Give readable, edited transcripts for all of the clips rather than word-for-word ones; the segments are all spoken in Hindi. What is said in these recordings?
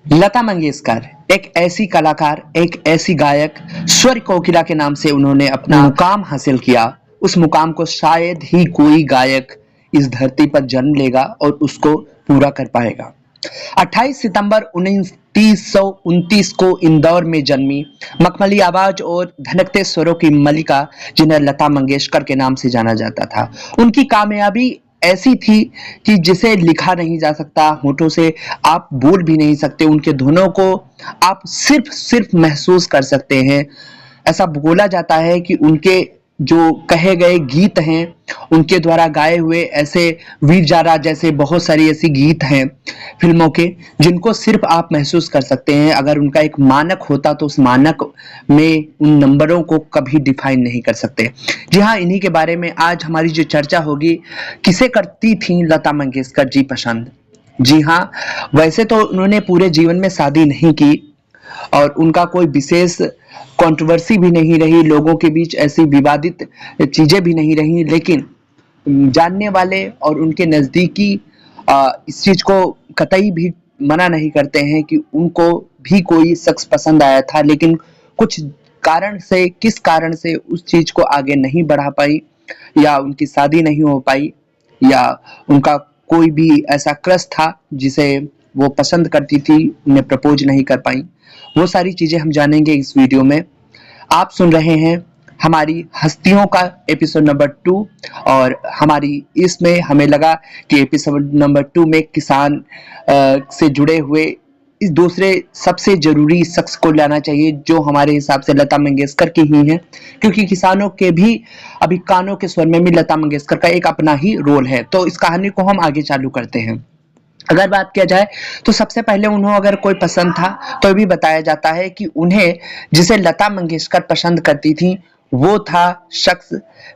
लता मंगेशकर एक ऐसी कलाकार, एक ऐसी गायक, स्वर कोकिला के नाम से उन्होंने अपना मुकाम हासिल किया। उस मुकाम को शायद ही कोई गायक इस धरती पर जन्म लेगा और उसको पूरा कर पाएगा। 28 सितंबर 1929 को इंदौर में जन्मी मखमली आवाज और धनकते स्वरों की मलिका, जिन्हें लता मंगेशकर के नाम से जाना जाता था। उनकी कामयाबी ऐसी थी कि जिसे लिखा नहीं जा सकता, होठों से आप बोल भी नहीं सकते। उनके धुनों को आप सिर्फ सिर्फ महसूस कर सकते हैं। ऐसा बोला जाता है कि उनके जो कहे गए गीत हैं, उनके द्वारा गाए हुए ऐसे वीर जारा जैसे बहुत सारी ऐसी गीत हैं फिल्मों के, जिनको सिर्फ आप महसूस कर सकते हैं। अगर उनका एक मानक होता तो उस मानक में उन नंबरों को कभी डिफाइन नहीं कर सकते। जी हाँ, इन्हीं के बारे में आज हमारी जो चर्चा होगी। किसे करती थी लता मंगेशकर जी पसंद? जी हाँ, वैसे तो उन्होंने पूरे जीवन में शादी नहीं की और उनका कोई विशेष कंट्रोवर्सी भी नहीं रही, लोगों के बीच ऐसी विवादित चीजें भी नहीं रही, लेकिन जानने वाले और उनके नजदीकी इस चीज को कतई भी मना नहीं करते हैं कि उनको भी कोई शख्स पसंद आया था, लेकिन कुछ कारण से, किस कारण से उस चीज को आगे नहीं बढ़ा पाई, या उनकी शादी नहीं हो पाई, या उनका कोई भी ऐसा क्रश था जिसे वो पसंद करती थी, उन्हें प्रपोज नहीं कर पाई। वो सारी चीजें हम जानेंगे इस वीडियो में। आप सुन रहे हैं हमारी हस्तियों का एपिसोड नंबर 2, और हमारी इसमें हमें लगा कि एपिसोड नंबर 2 में किसान से जुड़े हुए इस दूसरे सबसे जरूरी शख्स को लाना चाहिए, जो हमारे हिसाब से लता मंगेशकर की ही है, क्योंकि किसानों के भी अभी कानों के स्वर में भी लता मंगेशकर का एक अपना ही रोल है। तो इस कहानी को हम आगे चालू करते हैं। अगर बात किया जाए तो सबसे पहले उन्हें अगर कोई पसंद था तो भी बताया जाता है कि उन्हें जिसे लता मंगेशकर पसंद करती थी वो था शख्स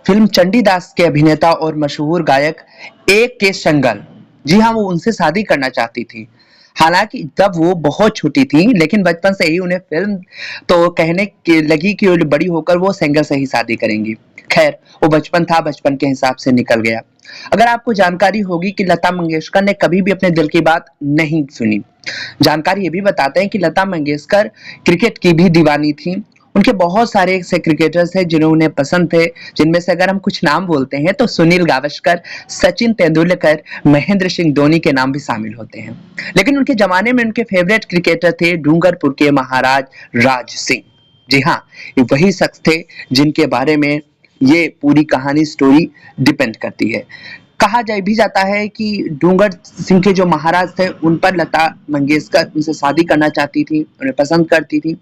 फिल्म चंडीदास के अभिनेता और मशहूर गायक A.K. संगल। जी हाँ, वो उनसे शादी करना चाहती थी। हालांकि तब वो बहुत छोटी थी, लेकिन बचपन से ही उन्हें फिल्म तो कहने की लगी कि वो बड़ी होकर वो सेंगर से ही शादी करेंगी। खैर, वो बचपन था, बचपन के हिसाब से निकल गया। अगर आपको जानकारी होगी कि लता मंगेशकर ने कभी भी अपने दिल की बात नहीं सुनी। जानकारी ये भी बताते हैं कि लता मंगेशकर क्रिकेट की भी दीवानी थी। उनके बहुत सारे ऐसे क्रिकेटर्स हैं जिन्हें उन्हें पसंद थे, जिनमें से अगर हम कुछ नाम बोलते हैं तो सुनील गावस्कर, सचिन तेंदुलकर, महेंद्र सिंह धोनी के नाम भी शामिल होते हैं। लेकिन उनके जमाने में उनके फेवरेट क्रिकेटर थे डूंगरपुर के महाराज राज सिंह। जी हाँ, ये वही शख्स थे जिनके बारे में ये पूरी कहानी स्टोरी डिपेंड करती है। कहा जाए भी जाता है कि डूंगर सिंह के जो महाराज थे उन पर लता मंगेशकर उनसे शादी करना चाहती थी, उन्हें पसंद करती थी,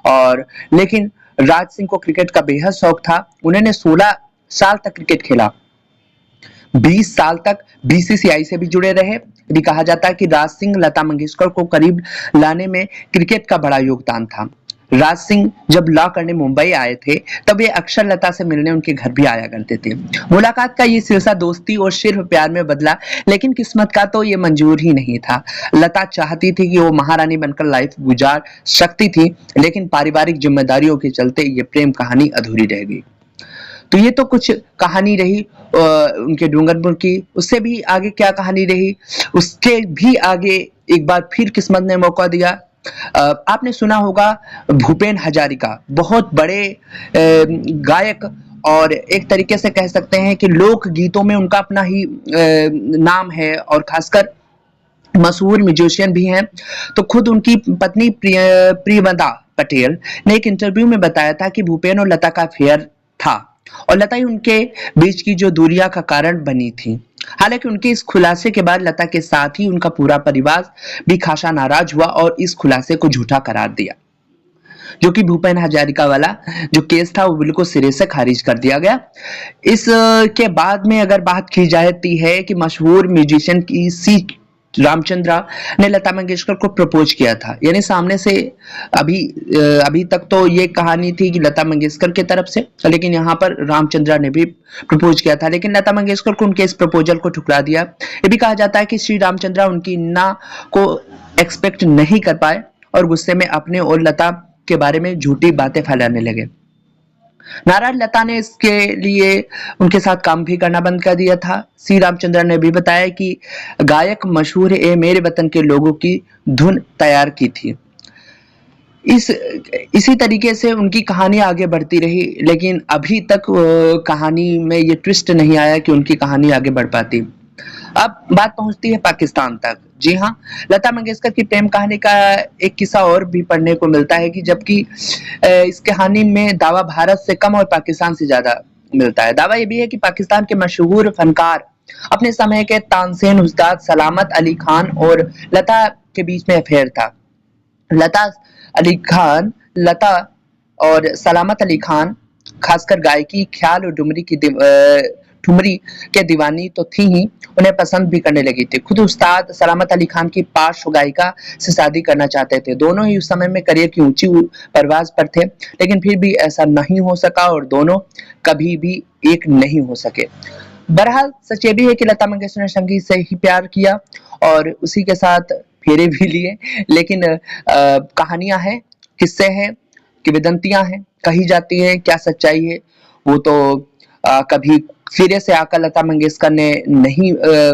और लेकिन राज सिंह को क्रिकेट का बेहद शौक था। उन्होंने 16 साल तक क्रिकेट खेला, 20 साल तक बीसीसीआई से भी जुड़े रहे। यदि कहा जाता है कि राज सिंह लता मंगेशकर को करीब लाने में क्रिकेट का बड़ा योगदान था। राज सिंह जब लॉ करने मुंबई आए थे तब ये अक्सर लता से मिलने उनके घर भी आया करते थे। मुलाकात का ये सिलसिला दोस्ती और सिर्फ प्यार में बदला, लेकिन किस्मत का तो ये मंजूर ही नहीं था। लता चाहती थी कि वो महारानी बनकर लाइफ गुजार सकती थी, लेकिन पारिवारिक जिम्मेदारियों के चलते ये प्रेम कहानी अधूरी रह गई। तो ये तो कुछ कहानी रही उनके डूंगरपुर की। उससे भी आगे क्या कहानी रही, उसके भी आगे एक बार फिर किस्मत ने मौका दिया। आपने सुना होगा भूपेन हजारिका, बहुत बड़े गायक, और एक तरीके से कह सकते हैं कि लोक गीतों में उनका अपना ही नाम है, और खासकर मशहूर म्यूजिशियन भी हैं। तो खुद उनकी पत्नी प्रियंवदा पटेल ने एक इंटरव्यू में बताया था कि भूपेन और लता का अफेयर था, और लता ही उनके बीच की जो दूरियां का कारण बनी थी। हालांकि उनके इस खुलासे के बाद लता के साथ ही उनका पूरा परिवार भी खासा नाराज हुआ और इस खुलासे को झूठा करार दिया। जो कि भूपेन हजारिका वाला जो केस था वो बिल्कुल सिरे से खारिज कर दिया गया। इस के बाद में अगर बात की जाती है कि मशहूर म्यूजिशियन की सी रामचंद्रा ने लता मंगेशकर को प्रपोज किया था, यानी सामने से। अभी तक तो ये कहानी थी कि लता मंगेशकर की तरफ से, लेकिन यहाँ पर रामचंद्रा ने भी प्रपोज किया था, लेकिन लता मंगेशकर को उनके इस प्रपोजल को ठुकरा दिया। ये भी कहा जाता है कि श्री रामचंद्रा उनकी ना को एक्सपेक्ट नहीं कर पाए और गुस्से में अपने और लता के बारे में झूठी बातें फैलाने लगे। नाराज लता ने इसके लिए उनके साथ काम भी करना बंद कर दिया था। सी रामचंद्रन ने भी बताया कि गायक मशहूर ए मेरे वतन के लोगों की धुन तैयार की थी। इसी तरीके से उनकी कहानी आगे बढ़ती रही, लेकिन अभी तक कहानी में ये ट्विस्ट नहीं आया कि उनकी कहानी आगे बढ़ पाती। अब बात पहुंचती है पाकिस्तान तक। जी हाँ, लता मंगेशकर की प्रेम कहानी का एक किस्सा और भी पढ़ने को मिलता है कि जबकि इस कहानी में दावा भारत से कम और पाकिस्तान से ज्यादा मिलता है। दावा ये भी है कि पाकिस्तान के मशहूर फनकार अपने समय के तानसेन उस्ताद सलामत अली खान और लता के बीच में अफेयर था। लता और सलामत अली खान खासकर गायकी, ख्याल और ठुमरी के दीवानी तो थी ही, उन्हें पसंद भी करने लगी थी। खुद उस्ताद सलामत अली खान की पार्श्व गायिका से शादी करना चाहते थे। दोनों ही उस समय में करियर की ऊंची परवाज पर थे, लेकिन फिर भी ऐसा नहीं हो सका और दोनों कभी भी एक नहीं हो सके। बहरहाल सच ये भी है कि लता मंगेशकर ने संगीत से ही प्यार किया और उसी के साथ फेरे भी लिए, लेकिन कहानियां हैं, किस्से हैं, किंवदंतियां हैं, कही जाती है, क्या सच्चाई है वो तो कभी सिरे से आकर लता मंगेशकर ने नहीं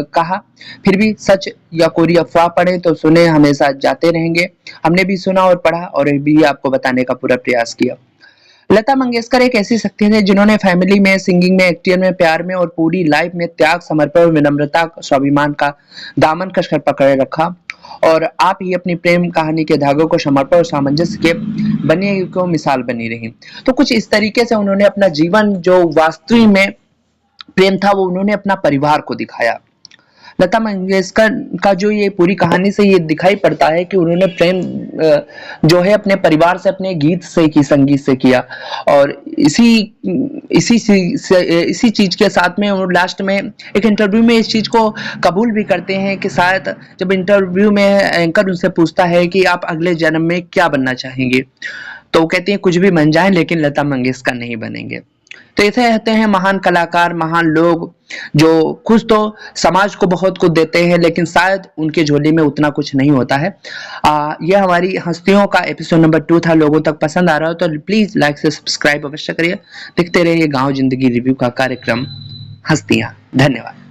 कहा। फिर भी सच या कोई अफवाह पढ़े तो सुने, हमेशा जाते रहेंगे। हमने भी सुना और पढ़ा और भी आपको बताने का पूरा प्रयास किया। लता मंगेशकर एक ऐसी शख्सियत है जिन्होंने फैमिली में, सिंगिंग में, एक्टिंग में, प्यार में और पूरी लाइफ में त्याग, समर्पण और विनम्रता, स्वाभिमान का दामन कसकर पकड़े रखा। और आप ही अपनी प्रेम कहानी के धागों को समर्पण और सामंजस्य के बने को मिसाल बनी रही। तो कुछ इस तरीके से उन्होंने अपना जीवन, जो वास्तविक में प्रेम था, वो उन्होंने अपना परिवार को दिखाया। लता मंगेशकर का जो ये पूरी कहानी से ये दिखाई पड़ता है कि उन्होंने प्रेम जो है अपने परिवार से, अपने गीत से की, संगीत से किया। और इसी चीज के साथ में वो लास्ट में एक इंटरव्यू में इस चीज को कबूल भी करते हैं कि शायद जब इंटरव्यू में एंकर उनसे पूछता है कि आप अगले जन्म में क्या बनना चाहेंगे, तो वो कहते हैं कुछ भी बन जाए लेकिन लता मंगेशकर नहीं बनेंगे। तो ऐसे रहते हैं महान कलाकार, महान लोग जो कुछ तो समाज को बहुत कुछ देते हैं, लेकिन शायद उनके झोली में उतना कुछ नहीं होता है। यह हमारी हस्तियों का एपिसोड नंबर 2 था। लोगों तक पसंद आ रहा हो तो प्लीज लाइक से सब्सक्राइब अवश्य करिए। देखते रहिए गांव जिंदगी रिव्यू का कार्यक्रम हस्तियां। धन्यवाद।